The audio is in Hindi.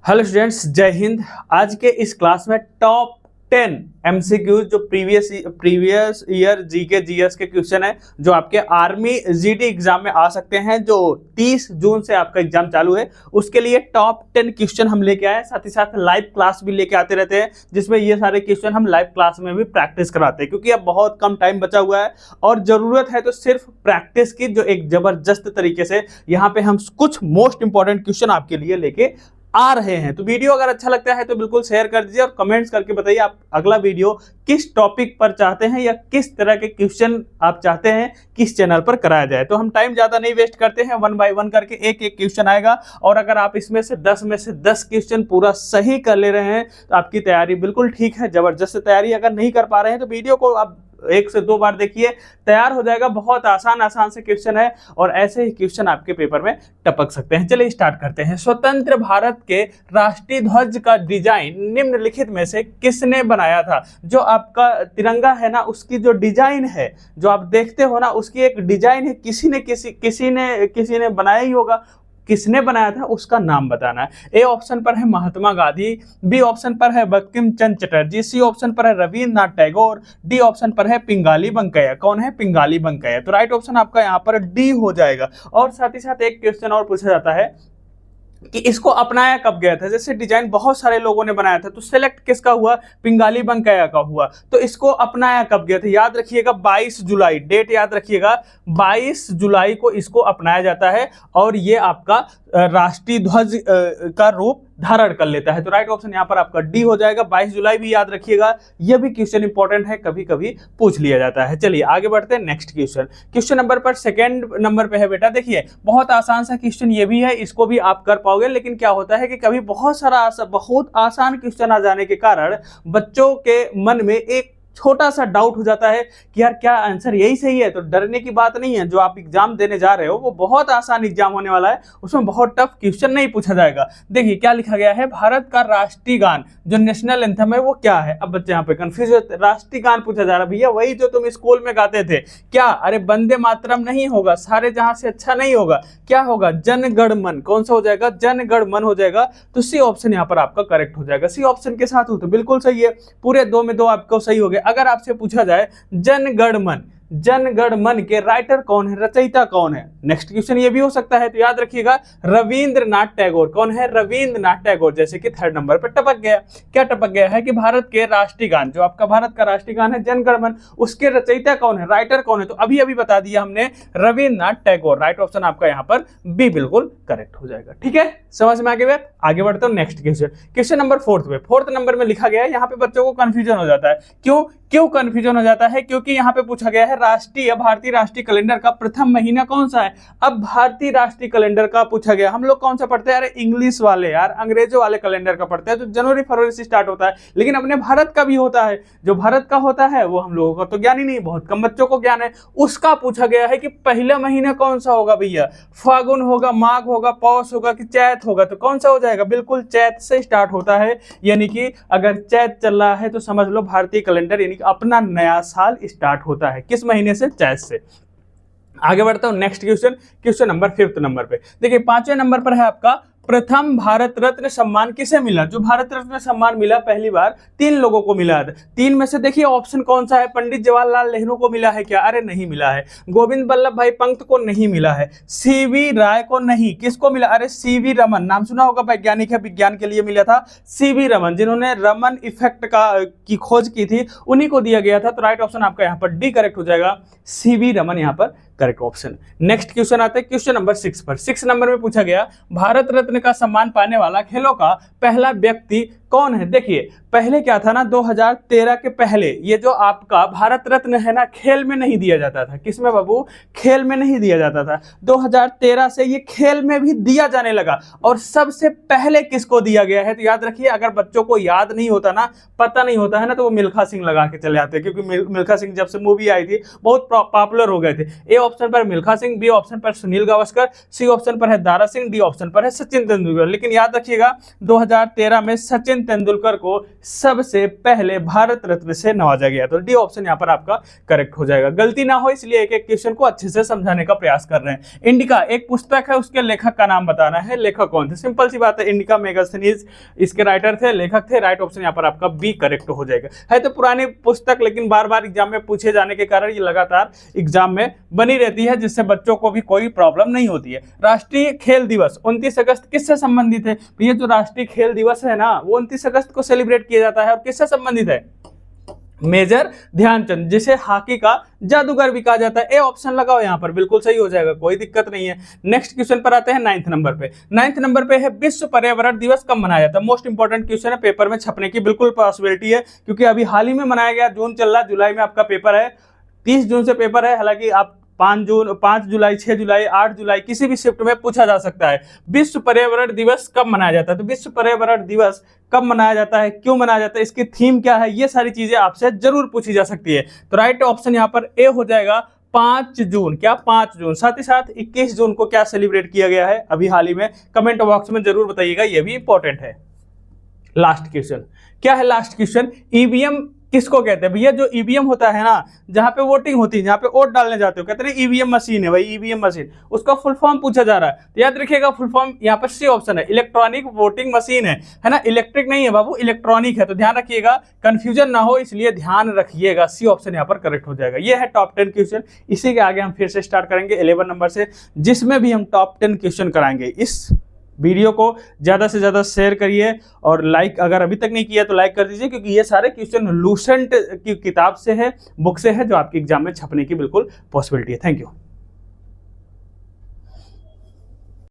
हेलो स्टूडेंट्स, जय हिंद। आज के इस क्लास में टॉप 10 एमसीक्यूज जो प्रीवियस ईयर जीके जीएस के क्वेश्चन है जो आपके आर्मी जीडी एग्जाम में आ सकते हैं, जो 30 जून से आपका एग्जाम चालू है, उसके लिए टॉप 10 क्वेश्चन हम लेके आए। साथ ही साथ लाइव क्लास भी लेके आते रहते हैं, जिसमें ये सारे क्वेश्चन हम लाइव क्लास में भी प्रैक्टिस कराते हैं, क्योंकि अब बहुत कम टाइम बचा हुआ है और जरूरत है तो सिर्फ प्रैक्टिस की, जो एक जबरदस्त तरीके से यहाँ पे हम कुछ मोस्ट इंपॉर्टेंट क्वेश्चन आपके लिए लेके आ रहे हैं। तो वीडियो अगर अच्छा लगता है तो बिल्कुल शेयर कर दीजिए और कमेंट्स करके बताइए आप अगला वीडियो किस टॉपिक पर चाहते हैं या किस तरह के क्वेश्चन आप चाहते हैं किस चैनल पर कराया जाए। तो हम टाइम ज्यादा नहीं वेस्ट करते हैं, 1 बाय 1 करके एक एक क्वेश्चन आएगा और अगर आप इसमें से 10 में से 10 क्वेश्चन पूरा सही कर ले रहे हैं तो आपकी तैयारी बिल्कुल ठीक है, जबरदस्त तैयारी। अगर नहीं कर पा रहे हैं तो वीडियो को आप 1 से 2 बार देखिए, तैयार हो जाएगा। बहुत आसान से क्वेश्चन है और ऐसे ही क्वेश्चन आपके पेपर में टपक सकते हैं। चलिए स्टार्ट करते हैं। स्वतंत्र भारत के राष्ट्रीय ध्वज का डिजाइन निम्नलिखित में से किसने बनाया था? जो आपका तिरंगा है ना, उसकी जो डिजाइन है, जो आप देखते हो ना, उसकी एक डिजाइन है, किसी ने बनाया ही होगा। किसने बनाया था उसका नाम बताना है। ए ऑप्शन पर है महात्मा गांधी, बी ऑप्शन पर है बंकिम चंद्र चटर्जी, सी ऑप्शन पर है रविन्द्रनाथ टैगोर, डी ऑप्शन पर है पिंगाली वेंकैया। कौन है? पिंगाली वेंकैया। तो राइट ऑप्शन आपका यहाँ पर डी हो जाएगा। और साथ ही साथ एक क्वेश्चन और पूछा जाता है कि इसको अपनाया कब गया था। जैसे डिजाइन बहुत सारे लोगों ने बनाया था, तो सिलेक्ट किसका हुआ? पिंगाली वेंकैया का हुआ। तो इसको अपनाया कब गया था? याद रखिएगा 22 जुलाई, डेट याद रखिएगा, 22 जुलाई को इसको अपनाया जाता है और ये आपका राष्ट्रीय ध्वज का रूप धारण कर लेता है। तो राइट ऑप्शन यहाँ पर आपका डी हो जाएगा। 22 जुलाई भी याद रखिएगा, यह भी क्वेश्चन इंपॉर्टेंट है, कभी कभी पूछ लिया जाता है। चलिए आगे बढ़ते हैं नेक्स्ट क्वेश्चन। क्वेश्चन नंबर पर सेकंड नंबर पे है बेटा, देखिए बहुत आसान सा क्वेश्चन ये भी है, इसको भी आप कर पाओगे। लेकिन क्या होता है कि कभी बहुत आसान क्वेश्चन आ जाने के कारण बच्चों के मन में एक छोटा सा डाउट हो जाता है कि यार क्या आंसर यही सही है। तो डरने की बात नहीं है, जो आप एग्जाम देने जा रहे हो वो बहुत आसान एग्जाम होने वाला है, उसमें बहुत टफ क्वेश्चन नहीं पूछा जाएगा। देखिए क्या लिखा गया है, भारत का राष्ट्रीय गान जो नेशनल एंथम है वो क्या है? अब बच्चे यहाँ पे कंफ्यूज होते, राष्ट्रीय गान पूछा जा रहा है, भैया वही जो तुम स्कूल में गाते थे। क्या? अरे वंदे मातरम नहीं होगा, सारे जहां से अच्छा नहीं होगा, क्या होगा? जन गण मन। कौन सा हो जाएगा? जन गण मन हो जाएगा। तो सी ऑप्शन यहाँ पर आपका करेक्ट हो जाएगा। सी ऑप्शन के साथ हो तो बिल्कुल सही है, पूरे 2 में 2 आपको सही हो गए। अगर आपसे पूछा जाए जन गण मन के राइटर कौन है, रचयिता कौन है? नेक्स्ट क्वेश्चन ये भी हो सकता है, तो याद रखिएगा रविंद्रनाथ टैगोर। कौन है? रविंद्रनाथ टैगोर। जैसे कि 3rd नंबर पर टपक गया। क्या टपक गया है कि भारत के राष्ट्रीय गान, जो आपका भारत का राष्ट्रीय गान है जन गण मन, उसके रचयिता कौन है, राइटर कौन है? तो अभी बता दिया हमने, रविंद्रनाथ टैगोर। राइट ऑप्शन आपका यहाँ पर बी बिल्कुल करेक्ट हो जाएगा। ठीक है, समझ में आगे बढ़ता हूँ next question. Question number 4th number में लिखा गया है। यहाँ पे बच्चों को कंफ्यूजन हो जाता है। क्यों कंफ्यूजन हो जाता है? क्योंकि यहाँ पे पूछा गया है भारतीय राष्ट्रीय कैलेंडर का प्रथम महीना कौन सा है। अब भारतीय राष्ट्रीय कैलेंडर का पूछा गया, हम लोग कौन सा पढ़ते हैं? अरे इंग्लिश वाले यार, अंग्रेजों वाले कैलेंडर का पढ़ते हैं, तो जनवरी फरवरी से स्टार्ट होता है। लेकिन अपने भारत का भी होता है, जो भारत का होता है वो हम लोगों का तो ज्ञान ही नहीं, बहुत कम बच्चों को ज्ञान है। उसका पूछा गया है कि पहला महीना कौन सा होगा भैया? फागुन होगा, माघ होगा, पौष होगा कि चैत होगा? तो कौन सा हो जाएगा? बिल्कुल चैत से स्टार्ट होता है। यानी कि अगर चैत चल रहा है तो समझ लो भारतीय कैलेंडर यानी कि अपना नया साल स्टार्ट होता है किस महीने से? चैत से। आगे बढ़ता हूं next question number 5th number पे। देखिए 5वें नंबर पर है आपका प्रथम भारत रत्न सम्मान किसे मिला? जो भारत रत्न सम्मान मिला पहली बार 3 लोगों को मिला था। 3 में से देखिए ऑप्शन कौन सा है? पंडित जवाहरलाल नेहरू को मिला है क्या? अरे नहीं मिला है। गोविंद बल्लभ भाई पंत को नहीं मिला है। सीवी राय को नहीं। किसको मिला? अरे सीवी रमन, नाम सुना होगा, वैज्ञानिक है, विज्ञान के लिए मिला था। सीवी रमन, जिन्होंने रमन इफेक्ट की खोज की थी, उन्हीं को दिया गया था। तो राइट ऑप्शन आपका यहाँ पर डी करेक्ट हो जाएगा। सीवी रमन यहाँ पर करेक्ट ऑप्शन। नेक्स्ट क्वेश्चन आता है क्वेश्चन नंबर 6 पर। 6 नंबर में पूछा गया भारत रत्न का सम्मान पाने वाला खेलों का पहला व्यक्ति कौन है? देखिए पहले क्या था ना, 2013 के पहले ये जो आपका भारत रत्न है ना, खेल में नहीं दिया जाता था। किसमें बाबू? खेल में नहीं दिया जाता था। 2013 से ये खेल में भी दिया जाने लगा। और सबसे पहले किसको दिया गया है? तो याद रखिए, अगर बच्चों को याद नहीं होता ना, पता नहीं होता है ना, तो वो मिल्खा सिंह लगा के चले आते हैं, क्योंकि मिल्खा सिंह जब से मूवी आई थी बहुत पॉपुलर हो गए थे। ए ऑप्शन पर मिल्खा सिंह, बी ऑप्शन पर सुनील गावस्कर, सी ऑप्शन पर है दारा सिंह, डी ऑप्शन पर है सचिन तेंदुलकर। लेकिन याद रखिएगा 2013 में सचिन सचिन तेंदुलकर को सबसे पहले भारत रत्न से नवाजा गया? तो डी ऑप्शन यहाँ पर आपका करेक्ट हो जाएगा। गलती ना हो इसलिए एक एक क्वेश्चन को अच्छे से समझाने का प्रयास कर रहे हैं। इंडिका एक पुस्तक है, उसके लेखक का नाम बताना है। लेखक कौन थे? सिंपल सी बात है, इंडिका मैगजीन इसके राइटर थे, लेखक थे। राइट ऑप्शन यहाँ पर आपका बी करेक्ट हो जाएगा। है तो पुरानी पुस्तक, लेकिन बार बार एग्जाम में पूछे जाने के कारण ये लगातार एग्जाम में बनी रहती है, जिससे बच्चों को भी कोई प्रॉब्लम नहीं होती है। राष्ट्रीय खेल दिवस 29 अगस्त किससे संबंधित है? ये जो राष्ट्रीय खेल दिवस है ना, वो 29 अगस्त को सेलिब्रेट किया जाता है और किससे संबंधित है? मेजर ध्यानचंद, जिसे हॉकी का जादूगर भी कहा जाता है। ए ऑप्शन लगाओ यहाँ पर, बिल्कुल सही हो जाएगा, कोई दिक्कत नहीं है। नेक्स्ट क्वेश्चन पर आते हैं 9th नंबर पे। 9th नंबर पे है विश्व पर्यावरण दिवस कब मनाया जाता है? मोस्ट इंपॉर्टेंट क्वेश्चन है, पेपर में छपने की बिल्कुल पॉसिबिलिटी है, क्योंकि अभी हाल ही में मनाया गया। जून चल रहा है, जुलाई में आपका पेपर है, 30 जून से पेपर है। हालांकि आप 5 जुलाई, 6 जुलाई, 8 जुलाई किसी भी शिफ्ट में पूछा जा सकता है। विश्व पर्यावरण दिवस कब मनाया जाता है? तो विश्व पर्यावरण दिवस कब मनाया जाता है, क्यों मनाया जाता है, इसकी थीम क्या है, ये सारी चीजें आपसे जरूर पूछी जा सकती है। तो राइट ऑप्शन यहाँ पर ए हो जाएगा 5 जून। क्या 5 जून? साथ ही साथ 21 जून को क्या सेलिब्रेट किया गया है अभी हाल ही में? कमेंट बॉक्स में जरूर बताइएगा, ये भी इंपॉर्टेंट है। लास्ट क्वेश्चन क्या है? लास्ट क्वेश्चन, ईवीएम किसको कहते हैं? भैया जो ईवीएम होता है ना, जहां पे वोटिंग होती है, जहां पे वोट डालने जाते हो, कहते हैं ईवीएम मशीन है भाई, ईवीएम मशीन। उसका फुल फॉर्म पूछा जा रहा है, तो याद रखिएगा फुल फॉर्म यहाँ पर सी ऑप्शन है, इलेक्ट्रॉनिक वोटिंग मशीन है ना। इलेक्ट्रिक नहीं है बाबू, इलेक्ट्रॉनिक है, तो ध्यान रखिएगा, कंफ्यूजन ना हो, इसलिए ध्यान रखिएगा। सी ऑप्शन यहाँ पर करेक्ट हो जाएगा। ये है टॉप 10 क्वेश्चन। इसी के आगे हम फिर से स्टार्ट करेंगे 11 नंबर से, जिसमें भी हम टॉप 10 क्वेश्चन कराएंगे। इस वीडियो को ज़्यादा से ज़्यादा शेयर करिए और लाइक अगर अभी तक नहीं किया तो लाइक कर दीजिए, क्योंकि ये सारे क्वेश्चन लूसेंट की किताब से है, बुक से है, जो आपके एग्जाम में छपने की बिल्कुल पॉसिबिलिटी है। Thank you.